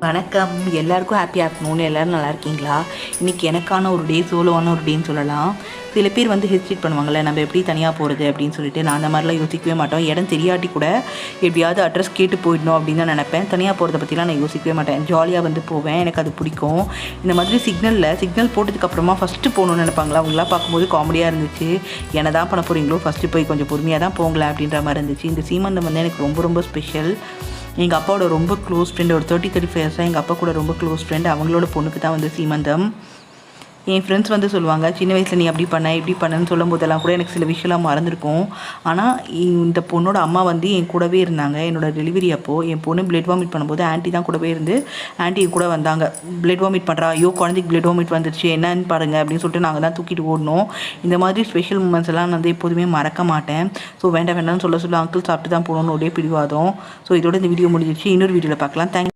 வணக்கம். எல்லாருக்கும் happy afternoon. எல்லோரும் நல்லா இருக்கீங்களா? இன்றைக்கி எனக்கான ஒரு டே, சோலோவான ஒரு டேன்னு சொல்லலாம். சில பேர் வந்து ஹெசிடேட் பண்ணுவாங்கள்ல, நம்ம எப்படி தனியாக போகிறது அப்படின்னு சொல்லிட்டு. நான் அந்த மாதிரிலாம் யோசிக்கவே மாட்டோம். இடம் தெரியாட்டி கூட எப்படியாவது அட்ரஸ் கேட்டு போயிடணும் அப்படின்னு தான் நினப்பேன். தனியாக போகிறத பற்றிலாம் நான் யோசிக்கவே மாட்டேன். ஜாலியாக வந்து போவேன். எனக்கு அது பிடிக்கும். இந்த மாதிரி சிக்னல் போட்டதுக்கப்புறமா ஃபஸ்ட்டு போகணுன்னு நினைப்பாங்களா, அவங்களாம் பார்க்கும்போது காமெடியாக இருந்துச்சு. என்ன தான் பண்ண போகிறீங்களோ ஃபஸ்ட்டு போய் கொஞ்சம் பொறுமையாக தான் போங்களேன் அப்படின்ற மாதிரி இருந்துச்சு. இந்த சீமந்தம் வந்து எனக்கு ரொம்ப ரொம்ப ஸ்பெஷல். எங்கள் அப்பாவோட ரொம்ப க்ளோஸ் ஃப்ரெண்ட், ஒரு 35 இயர்ஸாக எங்கள் அப்பா கூட ரொம்ப க்ளோஸ் ஃப்ரெண்ட். அவங்களோட பொண்ணுக்கு தான் வந்து சீமந்தம். என் ஃப்ரெண்ட்ஸ் வந்து சொல்லுவாங்க, சின்ன வயசில் நீ அப்படி பண்ண இப்படி பண்ணன்னு சொல்லும் போதெல்லாம் கூட எனக்கு சில விஷயம்லாம் மறந்துருக்கும். ஆனால் இந்த பொண்ணோட அம்மா வந்து என் கூடவே இருந்தாங்க. என்னோட டெலிவரி அப்போது என் பொண்ணு பிளட் வாமிட் பண்ணும்போது ஆன்ட்டி தான் கூடவே இருந்து ஆன்ட்டி கூட வந்தாங்க. பிளட் வாமிட் பண்ணுறா, ஐயோ குழந்தைக்கு பிளட் வாமிட் வந்துருச்சு என்னன்னு பாருங்கள் அப்படின்னு சொல்லிட்டு நாங்கள் தான் தூக்கிட்டு ஓடணும். இந்த மாதிரி ஸ்பெஷல் மூமெண்ட்ஸ் எல்லாம் நான் வந்து எப்போதுமே மறக்க மாட்டேன். ஸோ வேண்டாம்னு சொல்ல அங்கிள் சாப்பிட்டு தான் போகணுன்னு ஒரே பிடிவாதம். ஸோ இதோட இந்த வீடியோ முடிஞ்சிருச்சு. இன்னொரு வீடியோவில் பார்க்கலாம். தேங்க்ஸ்.